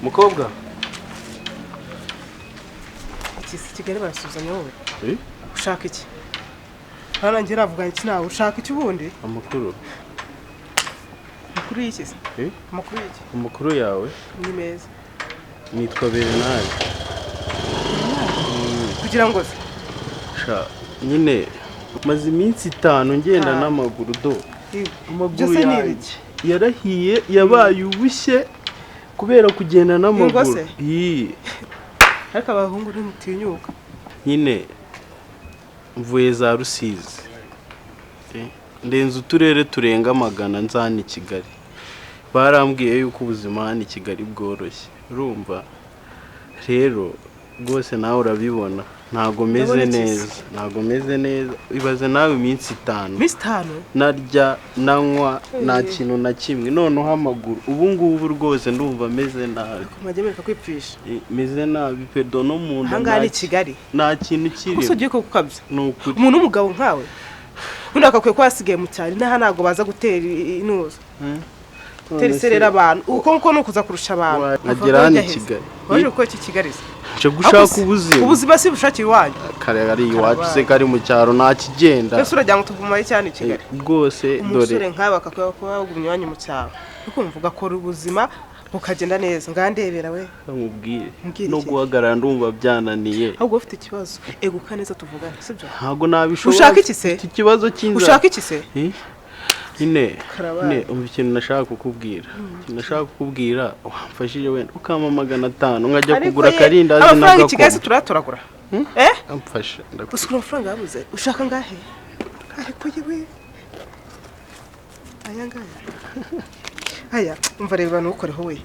Mukobwa. Iki Kigali barasuzanya wowe. Ushaka iki? Hana ngira avuga iki nawe ushaka iki ubundi? Amakuru. Amakuru y'iki se? Amakuru y'iki? Amakuru yawe ni meza. Nitwa Bernard. Kugira ngo se? Sha nyine maze iminsi 5 ngenda n'amaguru do. Amaguru yanjye yarahiye yabaye ubushye kubera kugenda n'amaguru. Ariko abahungu n'umutinyuka. Nyine mvuye za Rusizi. Ndenze uturere turenga magana nzani Kigali. Barambwiye yuko ubuzima hano Kigali bworoshye. Urumva? Rero rwose nawe urabibona. Ntago meze neza. Ibaze nawe iminsi 5. Minsi 5? Narya nanywa nta kintu na kimwe. Noneho amaguru. Ubu ngubu rwose ndumva meze nabi. Majemereka kwipfisha. Meze nabi pedo no mu nda. Hangari Kigali. Nta kintu kiri. Usugiye ko kukabya. Nukuri. Umuntu umugabo nkawe. Undi akakwiye kwasigaye mu cyari naha nago baza gutera inuza. Terserera abantu. Uko nukuza kurusha abantu. Agera hano Kigali. Waje uko iki Kigali. Nje gushaka ubuzima. Ubuzima si bushaki iwanyu. Kare ari iwacu se kari mu cyaro nta kigenda. Ese urajya ngo tuvumaye cyane Kigali. Rwose dore. Umusore nkawe akakwiye bagumye iwanyu mu cyaro. Uko mvuga ko ubuzima bukagenda neza ngandebera we. Nkubwire. No guhagarara ndumva byananiye. Ahubwo ufite ikibazo. Eguka neza tuvugane sibyo? Ntago nabishobora. Ushaka iki se? Ikibazo cy'inzara. Ushaka iki se? Ine ikintu nashaka kukubwira. Nashaka kukubwira wamfashije wenda ukamamagana 5 ngajya kugura karindazi nagako. Amafaranga Kigali turaturagura. Amfasha ndakubwira. Usukura amafaranga yabuze. Ushaka ngahe? Ariko yewe. Aya ngaya. Aya umva reba nukoreho we.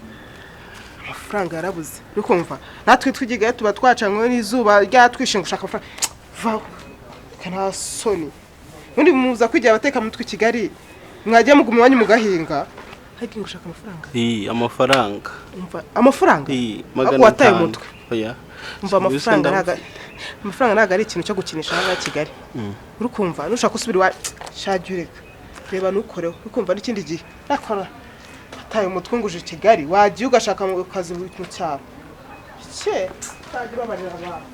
Amafaranga yarabuze. Ukumva natwe twigigaye tuba twacanywe n'izuba ryatwishinga ushaka amafaranga. Va. Kana soni. Undi muza kwijya abateka mutwe Kigali. Mwajya mugumye wanyu mugahinga. Hagi ngushaka amafaranga. Amafaranga. Umva amafaranga? Wataye umutwe. Oya. Umva amafaranga naga ari ikintu cyo gukinisha hanga Kigali. Urukumva nushaka usubira wa shajureka. Reba nukoreho. Urukumva n'ikindi gihe. Nakora. Wataye umutwe nguje Kigali. Wagiye ugashaka mu kazi mu cyaro. Cye. Tagira babarira abantu.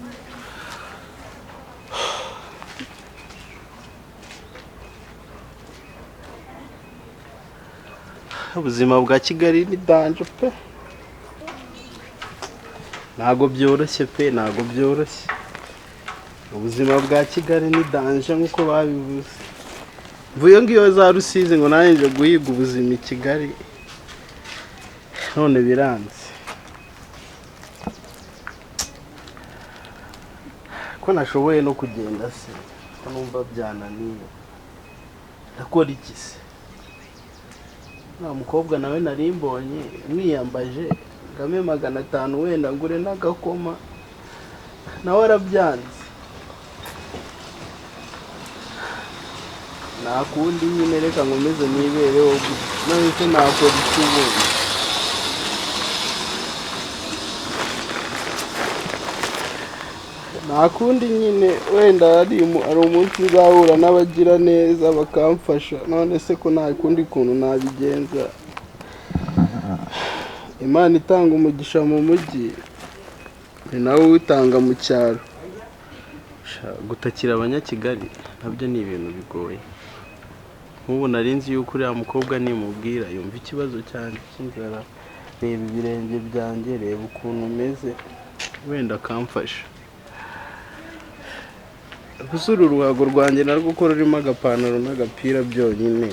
Ubuzima bwa Kigali ni danje pe. Ntago byoroshye pe, ntago byoroshye. Ubuzima bwa Kigali ni danje nkuko babivuze. Mvuye ngiyo za Rusizi ngo nanjye guhiga ubuzima Kigali. None biranze. Ko nashoboye no kugenda se. Ko numva byananiye. Ndakora iki se? Mukobwa nawe narimbonye mwiyambaje game 500 wenda ngure n'agakoma nawe arabyanze nakundi nyine reka nkomeze nibereho nahise nakora icyubundi nakundi nyine wenda ari umunsi nzahura n'abagira neza bakamfasha none se ko nta kundi kuntu nabigenza Imana itanga umugisha mu mujyi ni nawe utanga mu cyaro gutakira abanyakigali nabyo ni ibintu bigoye nk'ubu narinzi yuko uriya mukobwa nimubwira yumva ikibazo cyane cy'inzara reba ibirenge byanjye reba ukuntu meze wenda akamfasha gusura uruhago rwanjye narwo ko rurimo agapantaro n'agapira byonyine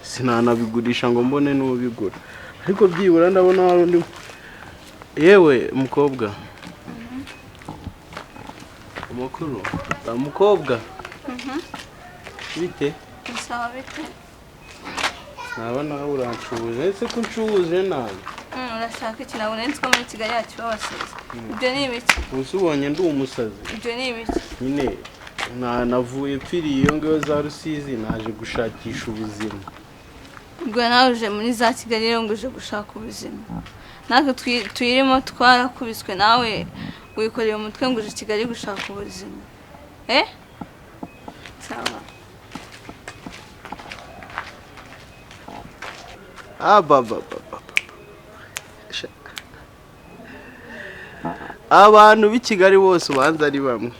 sinanabigurisha ngo mbone n'ubigura ariko byibura ndabona hari undi yewe mukobwa umukobwa bite sawa bite nabona urancubuje ese ko ncubuje nabi urashaka iki nabone nzi ko muri Kigali yacu babasize ibyo ni ibiki usubonye ndi umusazi ibyo ni ibiki nyine navuye pfiriye iyo ngiyo za Rusizi naje gushakisha ubuzima ubwo nawe uje muri za Kigali rero ngo uje gushaka ubuzima natwe tuyirimo twarakubiswe nawe wikoreye umutwe ngo uje Kigali gushaka ubuzima sawa baba abantu b'i Kigali bose ubanza ari bamwe,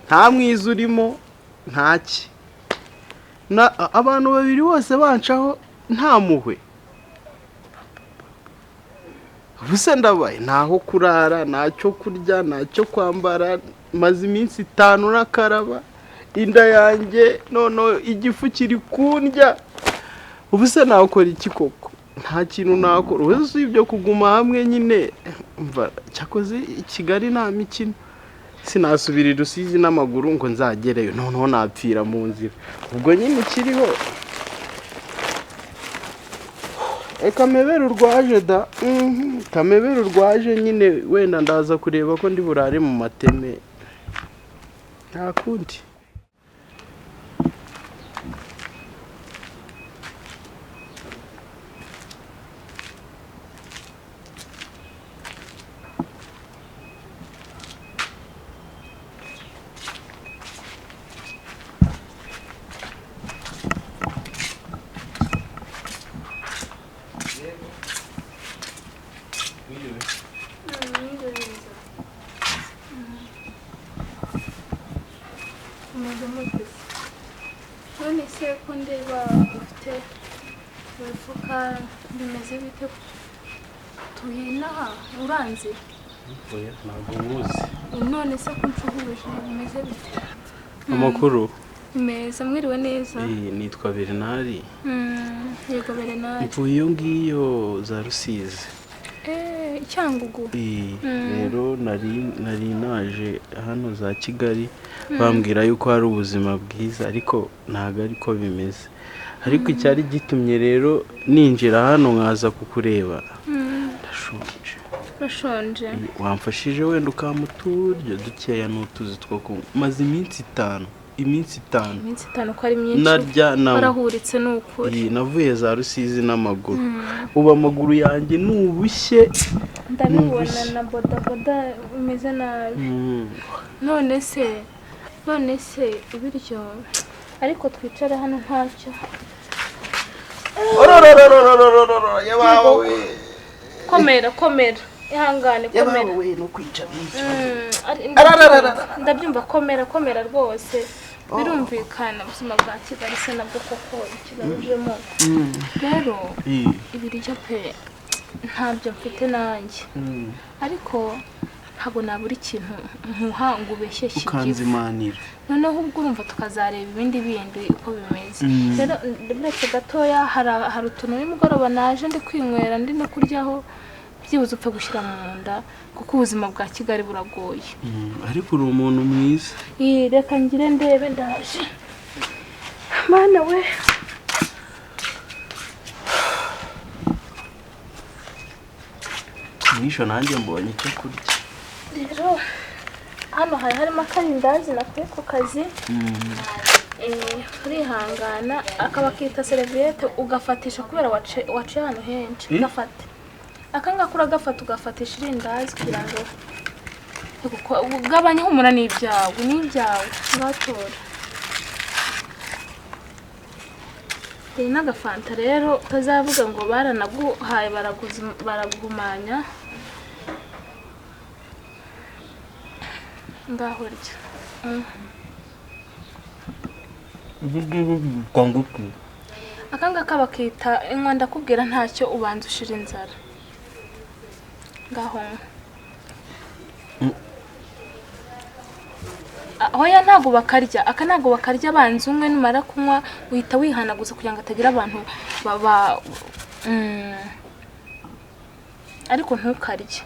nta mwiza urimo ntaki, abantu babiri bose bancaho nta muhwe. Ubuse ndabaye ntaho kurara, ntacyo kurya, ntacyo kwambara, maze iminsi 5 nakaraba, inda yanjye none igifu kiri kundya. Ubuse nakora iki koko? Nta kintu nakora, ubuse ibyo kuguma hamwe nyine. Umva cyakoze i Kigali nta mikino, sinasubira i Rusizi n'amaguru ngo nzagereyo, noneho napfira mu nzira. Ubwo nyine kiriho kamebera urwaje da, kamebera urwaje nyine, wenda ndaza kureba ko ndi burare mu mateme, nta kundi. none se ko ndeba ufite urufuka bimeze bite tuhinaha uranze? Oya ntabwo muzi. None se ko nshuhuje bimeze bite? Amakuru meza, mwiriwe neza? nitwa Bernard. Yego Bernard. Mvuye iyo ngiyo za Rusizi. Icyangugu. Rero nari naje hano za Kigali, bambwira yuko hari ubuzima bwiza, ariko ntago ariko bimeze. Ariko icyari gitumye rero ninjira hano nkaza kukureba, ndashonje. Urashonje? Wamfashije wenda ukamuturyo dukeya n'utuzi two maze iminsi 5. Iminsi 5 ko ari myinshi. Narya warahuritse n'ukuri. Navuye za Rusizi n'amaguru. Uba amaguru yanjye nubushye. Ndabibona na bodaboda umeze nabi. None se ibiryo ariko twicare hano ntacyo. Yabawe. Komera. Ihangane komera. Yabawe no kwicara. Ndabyumva komera rwose. Birumvikana ubuzima bwa Kigali se nabwo koko ikigamijemo. Rero ibiryo pe ntabyo mfite nanjye. Ariko ntabwo nabura ikintu nkuhanga ubeshye kigiye. Ukanzimanira. Noneho ubwo urumva tukazareba ibindi uko bimeze. Rero ndetse gatoya hari utuntu nimugoroba naje ndi kwinywera ndi no kuryaho, byibuze upfe gushyira mu nda kuko ubuzima bwa Kigali buragoye. Ariko uri umuntu mwiza. Reka ngire ndebe ndaje. Mana we. Nisho nanjye mbonye icyo kurya. Rero hano harimo akarindazi nakuye ku kazi. Urihangana akaba kita serviette ugafatisha kubera waciye hano henshi. Gafate akanga kura ugafatisha irindazi kugira ngo ugabanye humura n'ibyawe ngatora. Iyi n'agafanta rero utazavuga ngo baranaguhaye baragumanya. Ngaho rya. Kwanguku. Akanga kabakita inkwa ndakubwira ntacyo ubanza ushira inzara. Ngaho. Hoya ntago bakarya, akanago bakarya banze umwe numara kunywa uhita wihanaguza kugira ngo atagira abantu baba ariko ntukarye.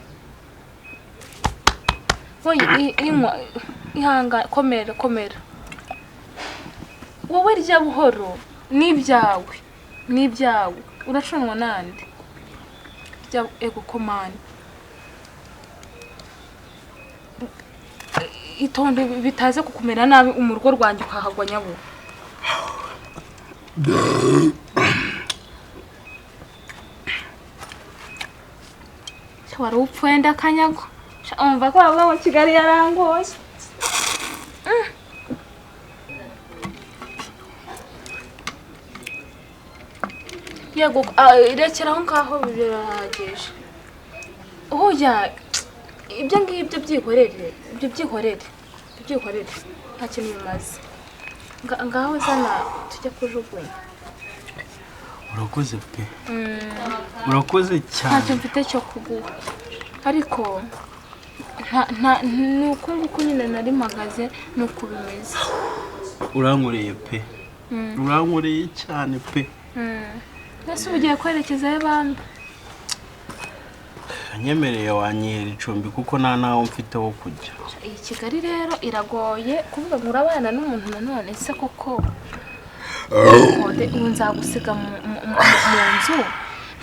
Hoya inywa ihanga komera. Wowe rya buhoro n'ibyawe urashonwa nande. Rya ego komani. Itonde bitaze kukumera nabi umurugo rwanjye ukahagwa nyabo. Wari upfenda kanyago. Umva ko aba mu Kigali yarangoye. Yego irekeraho ngaho birahagije. Hoya ibyo ngibyo byihorere nta kintu bimaze ngaho zana tujya kujugunya. Urakoze pe urakoze cyane. Ntacyo mfite cyo kuguha ariko ni uko nguko nyine nari mpagaze ni uko bimeze. Urankoreye pe urankoreye cyane pe. Ese ugiye kwerekezayo abandi? Nyemereye wanyihera icumbi kuko nta naho mfite wo kujya. Iyi Kigali rero iragoye kuvuga ngo urabana n'umuntu nanone se koko ubu nzagusiga mu nzu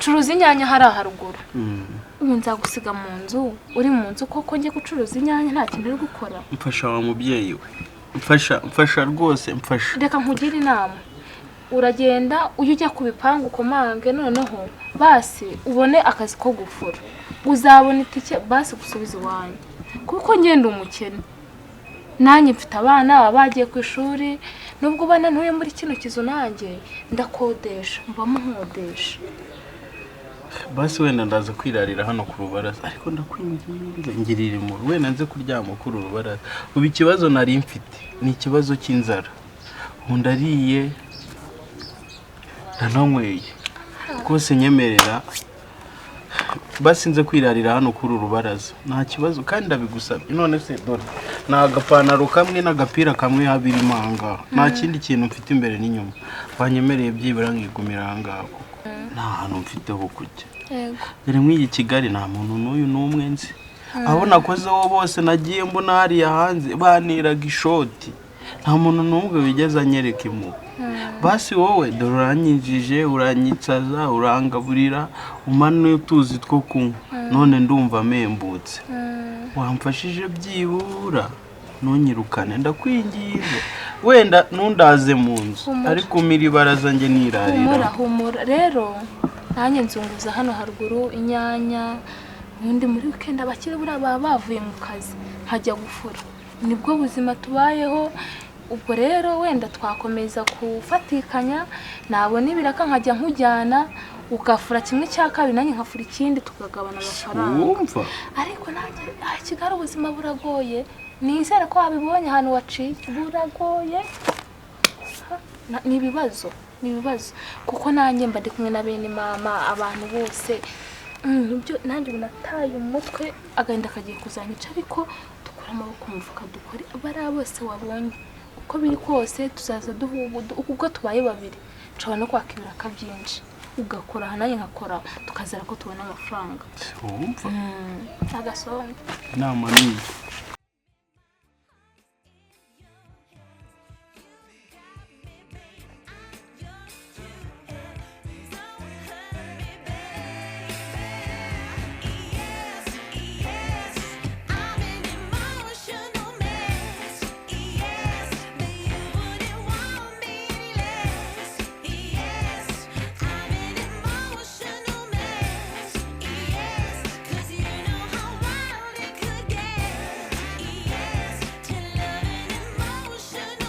curuza inyanya hari haruguru. Ubu nzagusiga mu nzu uri mu nzu koko njye gucuruza inyanya nta kintu uri gukora. Mfasha wa mubyeyi we mfasha rwose mfasha. Reka nkugire inama uragenda ujya ku bipangu komange noneho basi ubone akazi ko gufura uzabona itike basi gusubiza iwanyu kuko ngenda umukene nanjye mfite abana bagiye ku ishuri nubwo bana ntuye muri kino kizu nanjye ndakodesha mbamo nkodesha. Basi wenda ndaza kwirarira hano ku rubaraza ariko ndakwinginze ngirira impuhwe wenda nze kuryama kuri rubaraza. Ubu ikibazo nari mfite ni ikibazo cy'inzara. Ndariye ndananyweye rwose nyemerera basi nze kwirarira hano kuri rubaraza nta kibazo kandi ndabigusabye. None se dore nta agapantaro kamwe n'agapira kamwe habiri manga nta kindi kintu mfite imbere n'inyuma. Banyemereye byibura nkigumira ahangaha kuko nta hantu mfite ho kujya. Dore mw'iyi Kigali nta muntu n'uyu n'umwe nzi. Abo nakozeho bose nagiye mbona hariya hanze baniraga ishoti nta muntu n'umwe wigeze anyereka impuhwe. Basi wowe dore uranyinjije uranyitsaza urangaburira umanuye utuzi two kunywa none ndumva membutse. Wamfashije byibura ntunyirukane ndakwingize wenda ntundaze mu nzu ariko umira ibaraza njye nirarira. Humura rero nanjye nzunguza hano haruguru inyanya ubundi muri weekend abakire baba bavuye mu kazi nkajya gufura nibwo buzima tubayeho. Ubwo rero wenda twakomeza kufatikanya nabona ibiraka nkajya nkujyana ugafura kimwe cya kabiri nanjye nkafura ikindi tukagabana amafaranga. Ariko nanjye Kigali ubuzima buragoye nizere ko wabibonye ahantu waciye buragoye. Ni ibibazo kuko nanjye mba ndi kumwe na bene mama abantu bose nibyo nanjye nataye umutwe agahinda kagiye kuzanyica ariko dukora amaboko mu mufuka dukore bariya bose wabonye uko biri kose tuzaza ubwo tubaye babiri nshobora no kwaka ibiraka byinshi ugakora nanjye nkakora tukazara ko tubona amafaranga. Wumva agasonga inama niyi